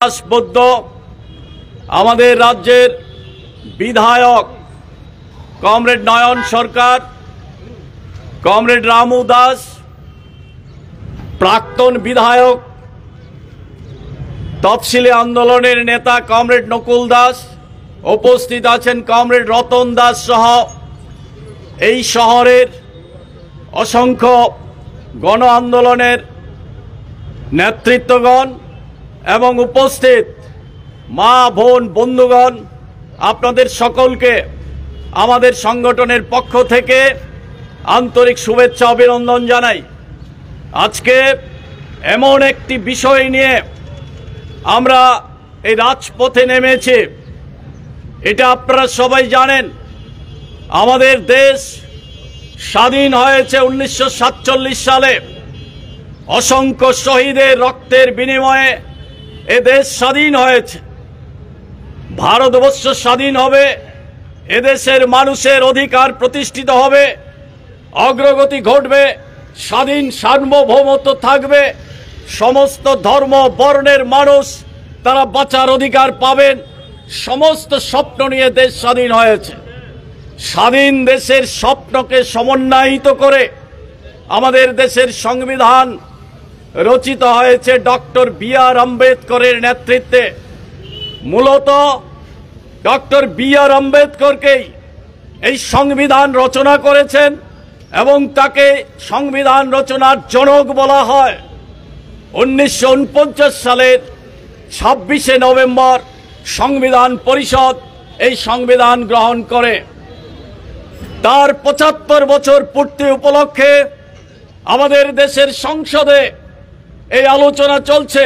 দাসবদ্ধ আমাদের রাজ্যের বিধায়ক কমরেড নয়ন সরকার, কমরেড রামু দাস, প্রাক্তন বিধায়ক তফসিলি আন্দোলনের নেতা কমরেড নকুল দাস, উপস্থিত আছেন কমরেড রতন দাস সহ এই শহরের অসংখ্য গণ আন্দোলনের নেতৃত্বগণ এবং উপস্থিত মা বোন বন্ধুগণ, আপনাদের সকলকে আমাদের সংগঠনের পক্ষ থেকে আন্তরিক শুভেচ্ছা অভিনন্দন জানাই। আজকে এমন একটি বিষয় নিয়ে আমরা এই রাজপথে নেমেছি, এটা আপনারা সবাই জানেন। আমাদের দেশ স্বাধীন হয়েছে 1947 সালে। অসংখ্য শহীদের রক্তের বিনিময়ে এ দেশ স্বাধীন হয়েছে। ভারতবর্ষ স্বাধীন হবে, এদেশের মানুষের অধিকার প্রতিষ্ঠিত হবে, অগ্রগতি ঘটবে, স্বাধীন সার্বভৌমত্ব থাকবে, সমস্ত ধর্ম বর্ণের মানুষ তারা বাঁচার অধিকার পাবেন। সমস্ত স্বপ্ন নিয়ে দেশ স্বাধীন হয়েছে। স্বাধীন দেশের স্বপ্নকে সমন্বয়িত করে আমাদের দেশের সংবিধান রচিত হয়েছে ডক্টর বি.আর. আম্বেদকরের নেতৃত্বে। মূলত ডক্টর বি.আর. আম্বেদকরকেই এই সংবিধান রচনা করেছেন এবং তাকে সংবিধান রচনার জনক বলা হয়। 1949 সালের 26শে নভেম্বর সংবিধান পরিষদ এই সংবিধান গ্রহণ করে। তার 75 বছর পূর্তি উপলক্ষে আমাদের দেশের সংসদে এই আলোচনা চলছে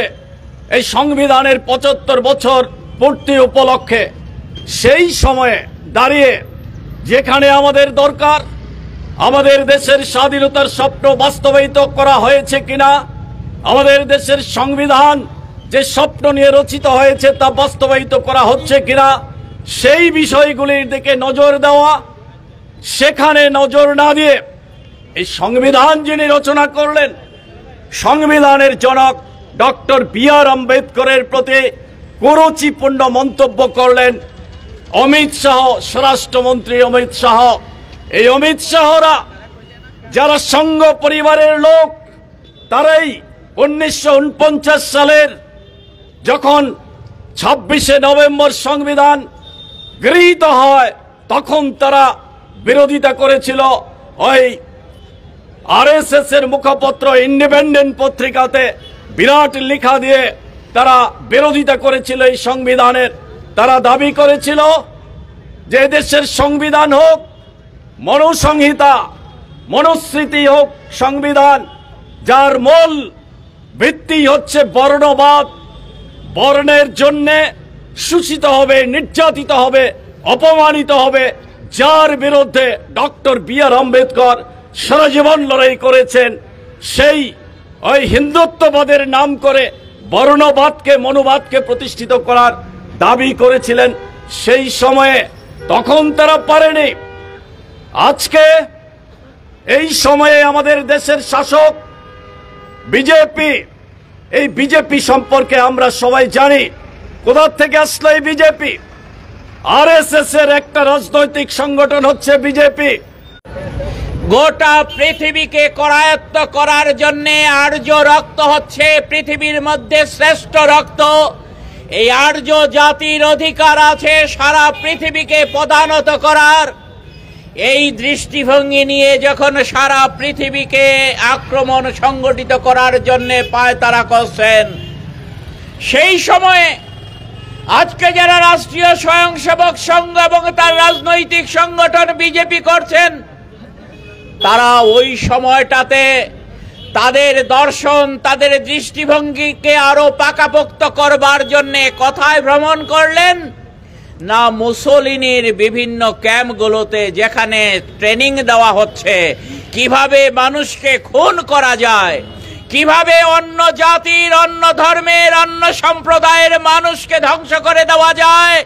এই সংবিধানের 75 বছর পূর্তি উপলক্ষে। সেই সময়ে দাঁড়িয়ে যেখানে আমাদের দরকার আমাদের দেশের স্বাধীনতার স্বপ্ন বাস্তবায়িত করা হয়েছে কিনা, আমাদের দেশের সংবিধান যে স্বপ্ন নিয়ে রচিত হয়েছে তা বাস্তবায়িত করা হচ্ছে কিনা, সেই বিষয়গুলির দিকে নজর দেওয়া। সেখানে নজর না দিয়ে এই সংবিধান যিনি রচনা করলেন, সংবিধানের জনক ডক্টর বি.আর. আম্বেদকরের প্রতি কুরুচিপূর্ণ মন্তব্য করলেন অমিত শাহ, স্বরাষ্ট্রমন্ত্রী অমিত শাহ। এই অমিত শাহরা যারা সংঘ পরিবারের লোক, তারাই 1949 সালের যখন 26শে নভেম্বর সংবিধান গৃহীত হয় তখন তারা বিরোধিতা করেছিল। ওই আরএসএস এর মুখপত্র ইন্ডিপেন্ডেন্ট পত্রিকাতে বিরাট লেখা দিয়ে তারা বিরোধিতা করেছিল এই সংবিধানের। তারা দাবি করেছিল যে দেশের সংবিধান হোক মনুসংহিতা, মনুস্মৃতি হোক সংবিধান, যার মূল ভিত্তি হচ্ছে বর্ণবাদ। বর্ণের জন্যে শোষিত হবে, নির্যাতিত হবে, অপমানিত হবে, যার বিরুদ্ধে ডক্টর বি.আর. আম্বেদকর সারা জীবন লড়াই করেছেন। সেই ওই হিন্দুত্ববাদের নাম করে বর্ণবাদকে, মনুবাদকে প্রতিষ্ঠিত করার দাবি করেছিলেন সেই সময়ে। তখন তারা পারেনি। আজকে এই সময়ে আমাদের দেশের শাসক বিজেপি, এই বিজেপি সম্পর্কে আমরা সবাই জানি কোথা থেকে আসলো এই বিজেপি। আরএসএস এর একটা রাজনৈতিক সংগঠন হচ্ছে বিজেপি। গোটা পৃথিবীকে করায়ত্ত করার জন্য আর্য রক্ত হচ্ছে পৃথিবীর মধ্যে শ্রেষ্ঠ রক্ত। এই আর্য জাতির অধিকার আছে সারা পৃথিবীকে পদানত করার। এই দৃষ্টিভঙ্গি নিয়ে যখন সারা পৃথিবীকে আক্রমণ সংগঠিত করার জন্য পায়তারা করছেন, সেই সময়ে আজকে যারা রাষ্ট্রীয় স্বয়ংসেবক সংঘ এবং তার রাজনৈতিক সংগঠন বিজেপি করছেন, তারা ওই সময়টাতে তাদের দর্শন, তাদের দৃষ্টিভঙ্গিকে আরো পাকাপোক্ত করবার জন্য কোথায় ভ্রমণ করলেন না, মুসোলিনির বিভিন্ন ক্যাম্পগুলোতে যেখানে ট্রেনিং দেওয়া হচ্ছে কিভাবে মানুষকে খুন করা যায়, কিভাবে অন্য জাতির, অন্য ধর্মের, অন্য সম্প্রদায়ের মানুষকে ধ্বংস করে দেওয়া যায়।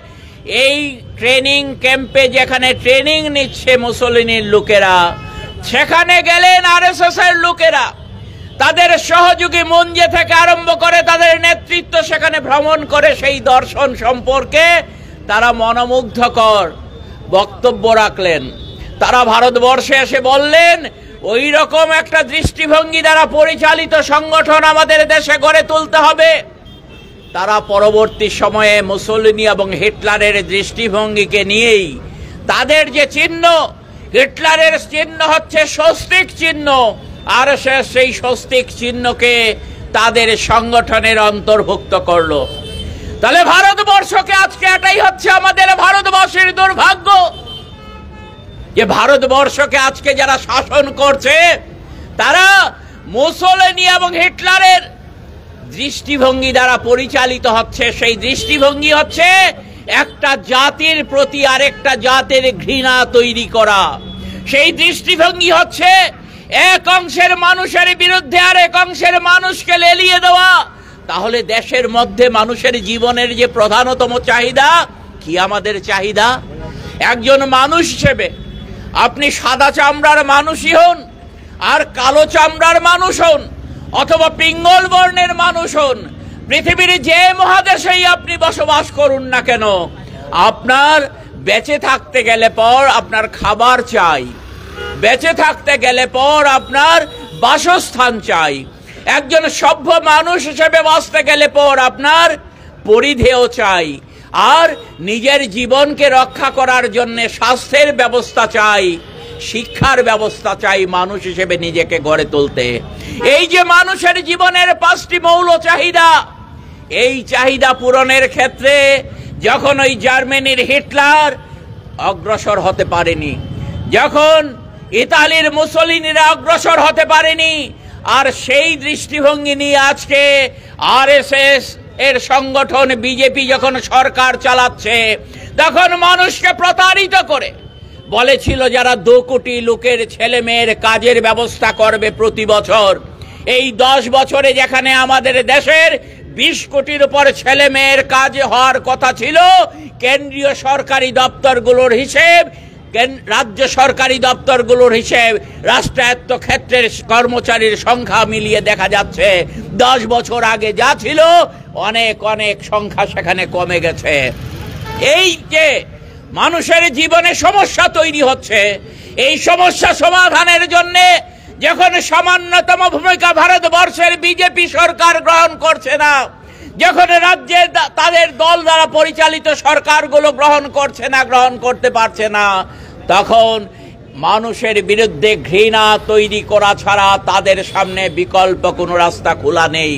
এই ট্রেনিং ক্যাম্পে যেখানে ট্রেনিং নিচ্ছে মুসোলিনির লোকেরা, সেখানে গেলেন আরএসএস এর লোকেরা। তাদের সহযোগী মুঞ্জে থেকে আরম্ভ করে তাদের নেতৃত্ব সেখানে ভ্রমণ করে সেই দর্শন সম্পর্কে তারা মনোমুগ্ধকর বক্তব্য রাখলেন। তারা ভারতবর্ষে এসে বললেন ওই রকম একটা দৃষ্টিভঙ্গি দ্বারা পরিচালিত সংগঠন আমাদের দেশে গড়ে তুলতে হবে। তারা পরবর্তী সময়ে মুসোলিনি এবং হিটলারের দৃষ্টিভঙ্গিকে নিয়েই তাদের যে চিহ্ন, হিটলারের চিহ্ন হচ্ছে স্বস্তিক চিহ্ন, আর সেই স্বস্তিক চিহ্নকে তাদের সংগঠনের অন্তর্ভুক্ত করলো। তাহলে ভারতবর্ষকে আজকে এটাই হচ্ছে আমাদের ভারতবর্ষের দুর্ভাগ্য যে ভারতবর্ষকে আজকে যারা শাসন করছে তারা মুসোলিনি এবং হিটলারের দৃষ্টিভঙ্গি দ্বারা পরিচালিত হচ্ছে। সেই দৃষ্টিভঙ্গি হচ্ছে একটা জাতির প্রতি আরেকটা জাতের ঘৃণা তৈরি করা। সেই দৃষ্টিভঙ্গি হচ্ছে এক অংশের মানুষের বিরুদ্ধে আরেক অংশের মানুষকে লেলিয়ে দেওয়া। তাহলে দেশের মধ্যে মানুষের জীবনের যে প্রধানতম চাহিদা কি, আমাদের চাহিদা একজন মানুষ হিসেবে আপনি সাদা চামড়ার মানুষই হন আর কালো চামড়ার মানুষ হন অথবা পিঙ্গল বর্ণের মানুষ হন, পৃথিবীর যে মহাদেশেই আপনি বসবাস করুন না কেন, আপনার বেঁচে থাকতে গেলে পর আপনার খাবার চাই, বেঁচে থাকতে গেলে পর আপনার বাসস্থান চাই, একজন সভ্য মানুষ হিসেবে বাঁচতে গেলে পর আপনার পরিধেয় চাই, আর নিজের জীবনকে রক্ষা করার জন্য স্বাস্থ্যের ব্যবস্থা চাই, শিক্ষার ব্যবস্থা চাই মানুষ হিসেবে নিজেকে গড়ে তুলতে। এই যে মানুষের জীবনের 5টি মৌল চাহিদা, এই চাহিদা পূরণের ক্ষেত্রে যখন ওই জার্মানির হিটলার অগ্রসর হতে পারেনি, যখন ইতালির মুসোলিনিরা অগ্রসর হতে পারেনি, আর সেই দৃষ্টিভঙ্গি নিয়ে আজকে আরএসএস এর সংগঠন বিজেপি যখন সরকার চালাচ্ছে, তখন মানুষকে প্রতারিত করে বলেছিল যারা 2 কোটি লোকের ছেলে মেয়ের কাজের ব্যবস্থা করবে প্রতি বছর, এই 10 বছরে যেখানে আমাদের দেশের 20 কোটির উপর ছেলে মেয়ের কাজ হওয়ার কথা ছিল, কেন্দ্রীয় সরকারি দপ্তরগুলোর হিসেব, রাজ্য সরকারি দপ্তরগুলোর হিসেব, রাষ্ট্রায়ত্ত ক্ষেত্রের কর্মচারীর সংখ্যা মিলিয়ে দেখা যাচ্ছে 10 বছর আগে যা ছিল অনেক অনেক সংখ্যা সেখানে কমে গেছে। এই যে মানুষের জীবনে সমস্যা তৈরি হচ্ছে, এই সমস্যা সমাধানের জন্য যখন সামান্যতম ভূমিকা ভারতবর্ষের বিজেপি সরকার গ্রহণ করছে না, যখন রাজ্যের তাদের দল দ্বারা পরিচালিত সরকারগুলো গ্রহণ করতে পারছে না, তখন মানুষের বিরুদ্ধে ঘৃণা তৈরি করা ছাড়া তাদের সামনে বিকল্প কোনো রাস্তা খোলা নেই।